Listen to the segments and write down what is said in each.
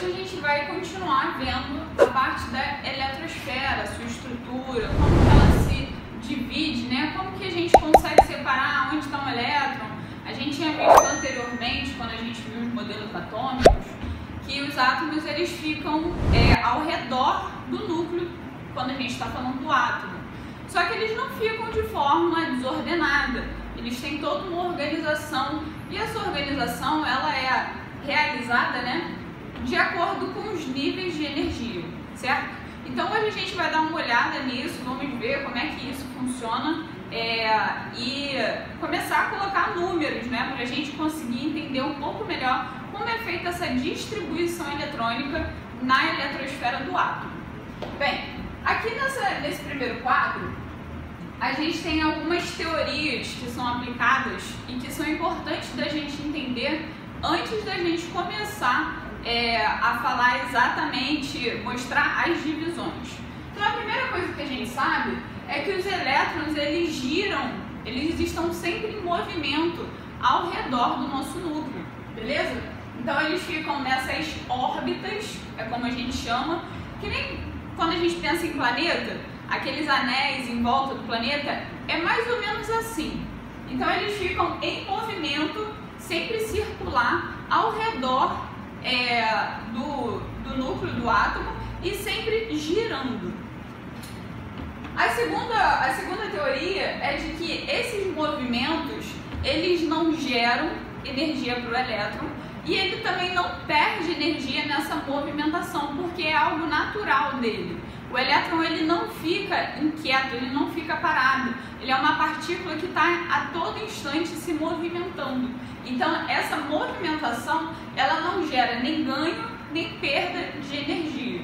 a gente vai continuar vendo a parte da eletrosfera, sua estrutura, como que ela se divide, né? Como que a gente consegue separar onde está um elétron. A gente tinha visto anteriormente, quando a gente viu os modelos atômicos, que os átomos eles ficam ao redor do núcleo quando a gente está falando do átomo. Só que eles não ficam de forma desordenada, eles têm toda uma organização e essa organização ela é realizada, né, de acordo com os níveis de energia, certo? Então hoje a gente vai dar uma olhada nisso, vamos ver como é que isso funciona e começar a colocar números, né, para a gente conseguir entender um pouco melhor como é feita essa distribuição eletrônica na eletrosfera do átomo. Bem, aqui nesse primeiro quadro, a gente tem algumas teorias que são aplicadas e que são importantes da gente entender antes da gente começar a falar exatamente, mostrar as divisões. Então a primeira coisa que a gente sabe é que os elétrons eles giram, eles estão sempre em movimento ao redor do nosso núcleo, beleza? Então eles ficam nessas órbitas, é como a gente chama, que nem quando a gente pensa em planeta, aqueles anéis em volta do planeta, é mais ou menos assim. Então eles ficam em movimento, sempre circular ao redor do núcleo do átomo e sempre girando. A segunda teoria é de que esses movimentos eles não geram energia para o elétron e ele também não perde energia nessa movimentação, porque é algo natural dele. O elétron ele não fica inquieto, ele não fica parado. Ele é uma partícula que está a todo instante se movimentando. Então essa movimentação ela não gera nem ganho nem perda de energia.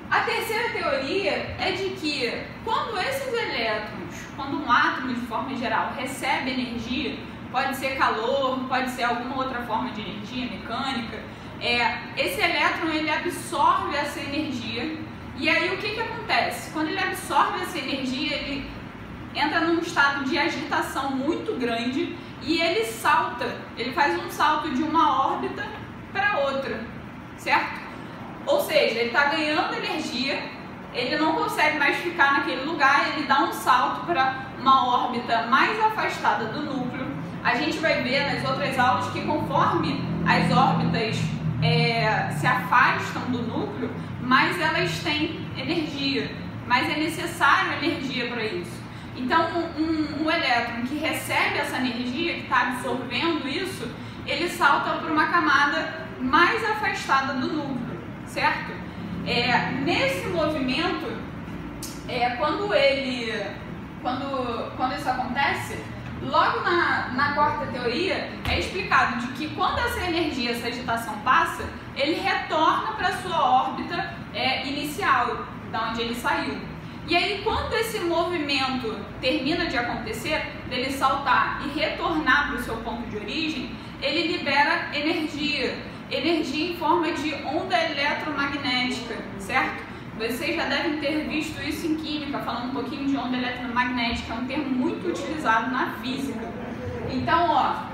A terceira teoria é de que quando esses elétrons, quando um átomo de forma geral recebe energia, pode ser calor, pode ser alguma outra forma de energia mecânica, esse elétron ele absorve essa energia e aí o que acontece? Quando ele absorve essa energia, ele entra num estado de agitação muito grande e ele faz um salto de uma órbita para outra, certo? Ou seja, ele está ganhando energia, ele não consegue mais ficar naquele lugar, ele dá um salto para uma órbita mais afastada do núcleo. A gente vai ver nas outras aulas que conforme as órbitas se afastam do núcleo, mais elas têm energia, mais é necessário energia para isso. Então um elétron que recebe essa energia, que está absorvendo isso, ele salta para uma camada mais afastada do núcleo, certo? Nesse movimento, quando isso acontece, logo na quarta teoria é explicado de que quando essa energia, essa agitação passa, ele retorna para a sua órbita inicial, da onde ele saiu. E aí quando esse movimento termina de acontecer, dele saltar e retornar para o seu ponto de origem, ele libera energia em forma de onda eletromagnética, certo? Vocês já devem ter visto isso em química, falando um pouquinho de onda eletromagnética, é um termo muito utilizado na física. Então,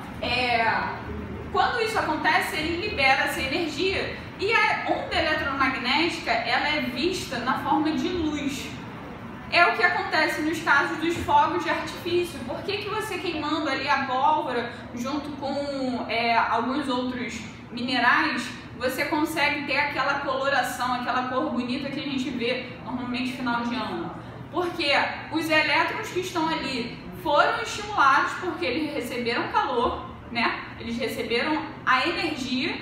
quando isso acontece, ele libera essa energia e a onda eletromagnética ela é vista na forma de luz. É o que acontece nos casos dos fogos de artifício. Por que você queimando ali a pólvora junto com alguns outros minerais, você consegue ter aquela coloração, aquela cor bonita que a gente vê normalmente no final de ano? Porque os elétrons que estão ali foram estimulados porque eles receberam calor, né? Eles receberam a energia,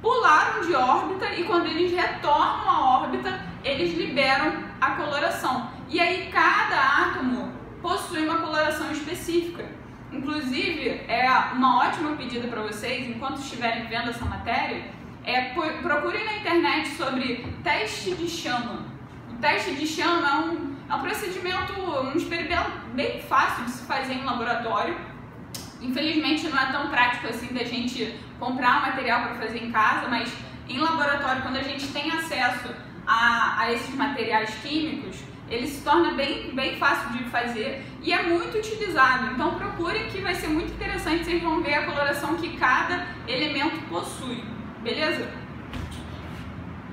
pularam de órbita e quando eles retornam à órbita, eles liberam a coloração. E aí cada átomo possui uma coloração específica. Inclusive, uma ótima pedida para vocês, enquanto estiverem vendo essa matéria, procurem na internet sobre teste de chama. O teste de chama é um procedimento, um experimento bem fácil de se fazer em laboratório. Infelizmente não é tão prático assim da gente comprar o material para fazer em casa, mas em laboratório, quando a gente tem acesso a esses materiais químicos, ele se torna bem fácil de fazer e é muito utilizado. Então procurem que vai ser muito interessante, vocês vão ver a coloração que cada elemento possui, beleza?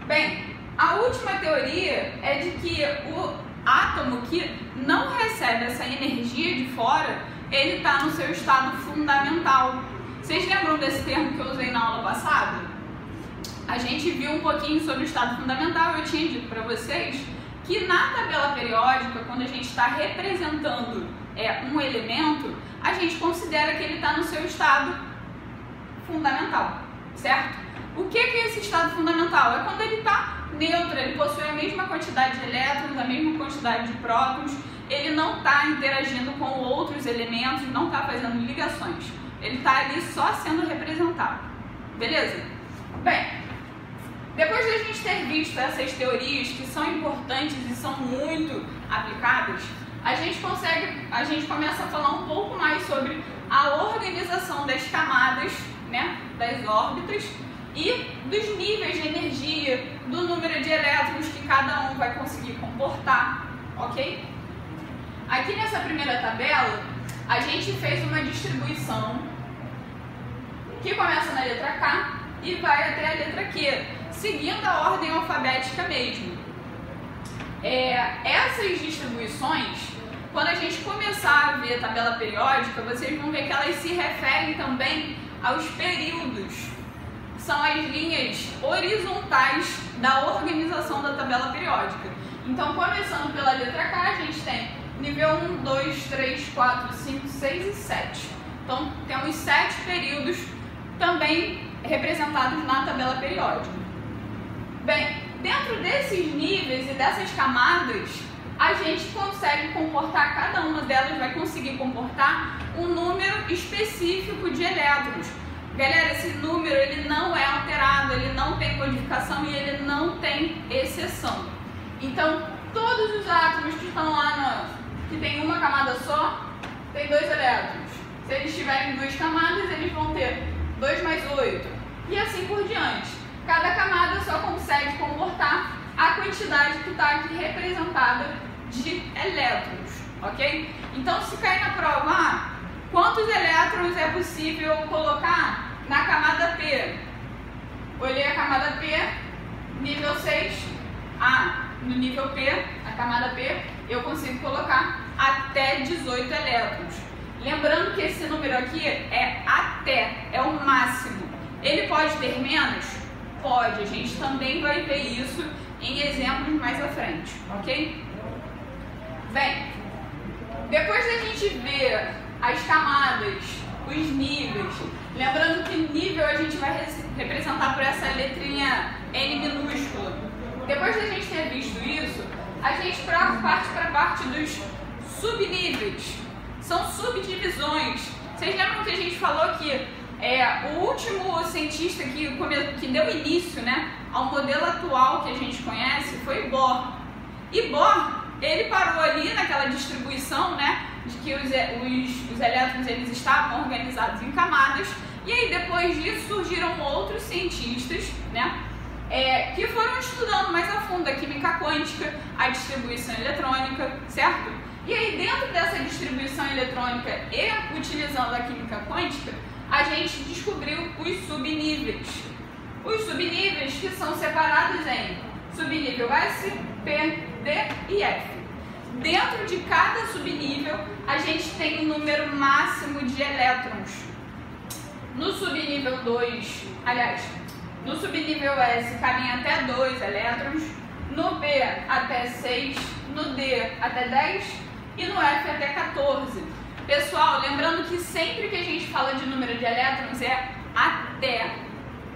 Bem, a última teoria é de que o átomo que não recebe essa energia de fora, ele está no seu estado fundamental. Vocês lembram desse termo que eu usei na aula passada? A gente viu um pouquinho sobre o estado fundamental. Eu tinha dito para vocês que na tabela periódica, quando a gente está representando um elemento, a gente considera que ele está no seu estado fundamental, certo? O que é esse estado fundamental? É quando ele está neutro, ele possui a mesma quantidade de elétrons, a mesma quantidade de prótons, ele não está interagindo com outros elementos, não está fazendo ligações, ele está ali só sendo representado, beleza? Bem, depois de a gente ter visto essas teorias que são importantes e são muito aplicadas, a gente começa a falar um pouco mais sobre a organização das camadas, né, das órbitas, e dos níveis de energia, do número de elétrons que cada um vai conseguir comportar, ok? Aqui nessa primeira tabela, a gente fez uma distribuição que começa na letra K e vai até a letra Q, seguindo a ordem alfabética mesmo. Essas distribuições, quando a gente começar a ver a tabela periódica, vocês vão ver que elas se referem também aos períodos. São as linhas horizontais da organização da tabela periódica. Então, começando pela letra K, a gente tem nível 1, 2, 3, 4, 5, 6 e 7. Então, temos 7 períodos também representados na tabela periódica. Bem, dentro desses níveis e dessas camadas, a gente consegue comportar, cada uma delas vai conseguir comportar um número específico de elétrons. Galera, esse número ele não é alterado, ele não tem modificação e ele não tem exceção. Então, todos os átomos que estão lá, que tem uma camada só, tem 2 elétrons. Se eles tiverem 2 camadas, eles vão ter 2 mais 8. E assim por diante. Cada camada só consegue comportar a quantidade que está aqui representada de elétrons, ok? Então, se cair na prova, quantos elétrons é possível colocar na camada P? Olhei a camada P, nível 6. No nível P, a camada P, eu consigo colocar até 18 elétrons. Lembrando que esse número aqui é até, é o máximo. Ele pode ter menos? Pode, a gente também vai ver isso em exemplos mais à frente, ok? Bem, depois da gente ver as camadas, os níveis, lembrando que nível a gente vai representar por essa letrinha N minúscula. Depois da gente ter visto isso, a gente parte para a parte dos subníveis. São subdivisões. Vocês lembram que a gente falou que o último cientista que deu início, né, ao modelo atual que a gente conhece foi Bohr. E Bohr, ele parou ali naquela distribuição, né, de que os elétrons eles estavam organizados em camadas, e aí depois disso surgiram outros cientistas, né, que foram estudando mais a fundo a química quântica, a distribuição eletrônica, certo? E aí dentro dessa distribuição eletrônica e utilizando a química quântica, a gente descobriu os subníveis. Os subníveis que são separados em subnível S, P, D e F. Dentro de cada subnível, a gente tem um número máximo de elétrons. No subnível 2, no subnível S cabem até 2 elétrons, no B até 6, no D até 10 e no F até 14. Pessoal, lembrando que sempre que a gente fala de número de elétrons é até,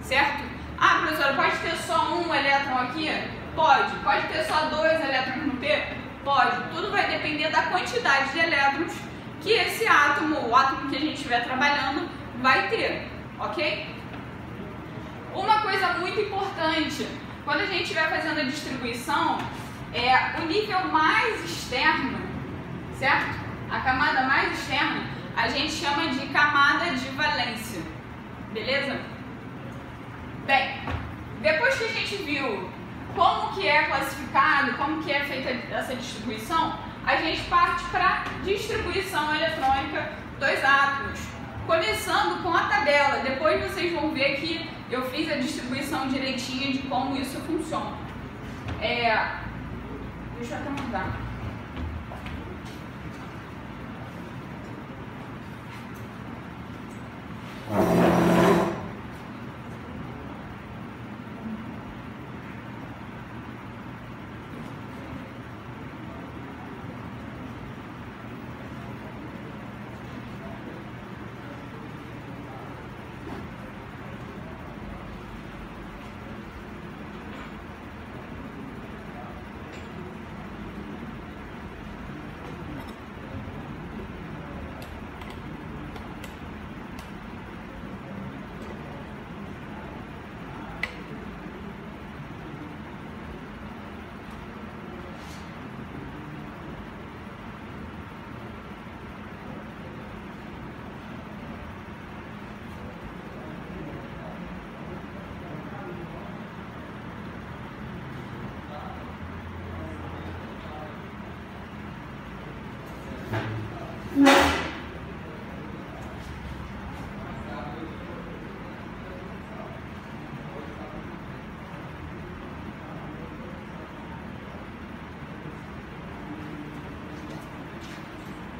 certo? Professora, pode ter só um elétron aqui? Pode. Pode ter só 2 elétrons no P? Pode. Tudo vai depender da quantidade de elétrons que esse átomo, o átomo que a gente estiver trabalhando, vai ter, ok? Uma coisa muito importante, quando a gente estiver fazendo a distribuição, o nível mais externo, certo? A camada mais externa, a gente chama de camada de valência, beleza? Bem, depois que a gente viu como que é classificado, como que é feita essa distribuição, a gente parte para a distribuição eletrônica dos átomos. Começando com a tabela, depois vocês vão ver que eu fiz a distribuição direitinha de como isso funciona. Deixa eu até mudar.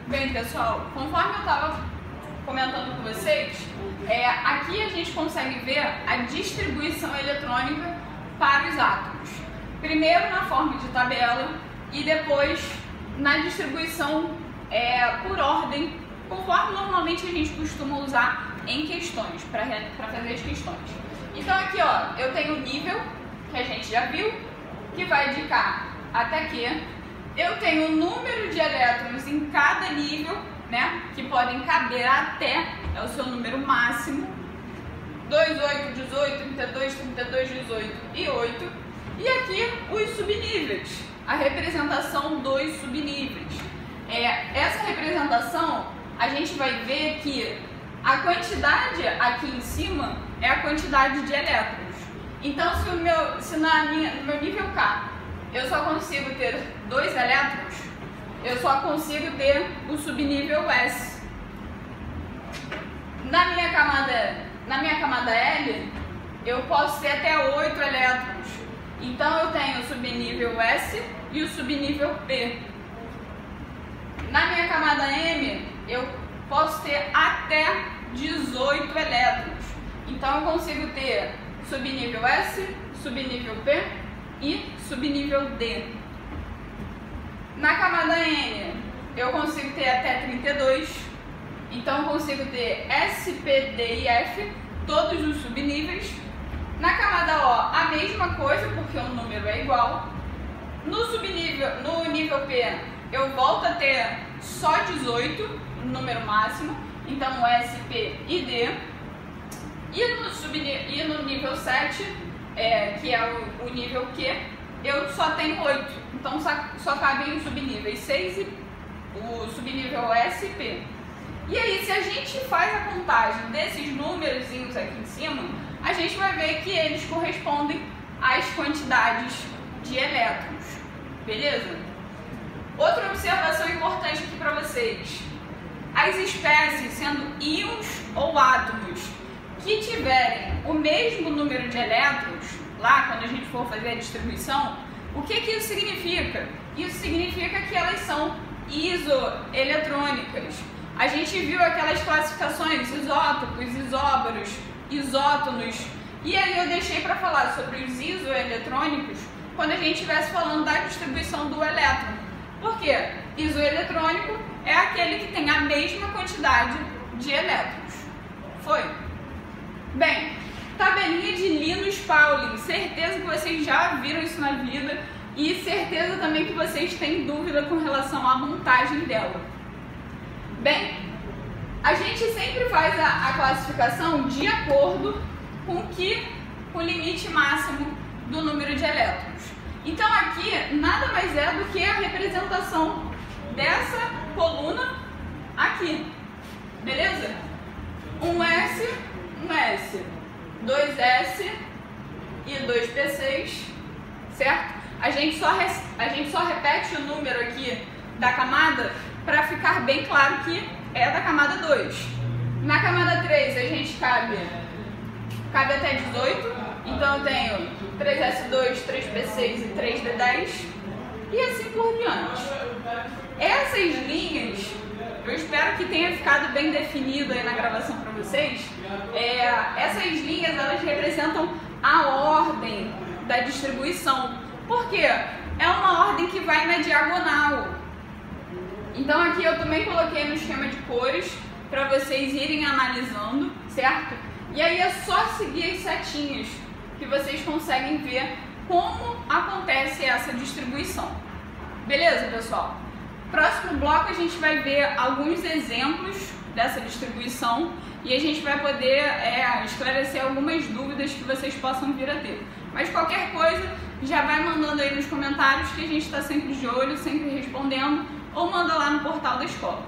Bem, pessoal, conforme eu estava comentando com vocês, aqui a gente consegue ver a distribuição eletrônica para os átomos. Primeiro na forma de tabela e depois na distribuição por ordem, conforme normalmente a gente costuma usar em questões, para fazer as questões. Então aqui, ó, eu tenho o nível, que a gente já viu, que vai de K até Q. Eu tenho o número de elétrons em cada nível, né, que podem caber até, é o seu número máximo, 2, 8, 18, 32, 32, 18 e 8. E aqui os subníveis, a representação dos subníveis. Essa representação, a gente vai ver que a quantidade aqui em cima é a quantidade de elétrons. Então, se no meu nível K eu só consigo ter 2 elétrons, eu só consigo ter o subnível S. Na minha camada L, eu posso ter até 8 elétrons. Então eu tenho o subnível S e o subnível P. Na minha camada M, eu posso ter até 18 elétrons. Então eu consigo ter subnível S, subnível P e subnível D. Na camada N, eu consigo ter até 32, então eu consigo ter S, P, D e F, todos os subníveis. Na camada O, a mesma coisa, porque o número é igual. No nível P, eu volto a ter só 18, o número máximo, então S, P e D. E no nível 7, que é o nível Q, eu só tenho 8, então só cabem os subníveis 6 e o subnível S e P. E aí, se a gente faz a contagem desses númerozinhos aqui em cima, a gente vai ver que eles correspondem às quantidades de elétrons, beleza? Outra observação importante aqui para vocês: as espécies, sendo íons ou átomos, que tiverem o mesmo número de elétrons, lá quando a gente for fazer a distribuição, o que isso significa? Isso significa que elas são isoeletrônicas. A gente viu aquelas classificações, isótopos, isóbaros, isótonos, e aí eu deixei para falar sobre os isoeletrônicos quando a gente estivesse falando da distribuição do elétron. Por quê? Isoeletrônico é aquele que tem a mesma quantidade de elétrons. Foi? Bem, tabelinha de Linus Pauling, certeza que vocês já viram isso na vida e certeza também que vocês têm dúvida com relação à montagem dela. Bem, a gente sempre faz a classificação de acordo com o limite máximo do número de elétrons. Então aqui nada mais é do que a representação dessa coluna aqui, beleza? Um S, 2S e 2P6, certo? A gente só repete o número aqui da camada para ficar bem claro que é da camada 2. Na camada 3 a gente cabe cabe até 18, então eu tenho 3S2, 3P6 e 3D10 e assim por diante. Essas linhas, eu espero que tenha ficado bem definido aí na gravação para vocês. Essas linhas, elas representam a ordem da distribuição. Por quê? É uma ordem que vai na diagonal. Então aqui eu também coloquei no esquema de cores para vocês irem analisando, certo? E aí é só seguir as setinhas que vocês conseguem ver como acontece essa distribuição. Beleza, pessoal? Próximo bloco a gente vai ver alguns exemplos dessa distribuição e a gente vai poder esclarecer algumas dúvidas que vocês possam vir a ter. Mas qualquer coisa, já vai mandando aí nos comentários que a gente está sempre de olho, sempre respondendo, ou manda lá no portal da escola.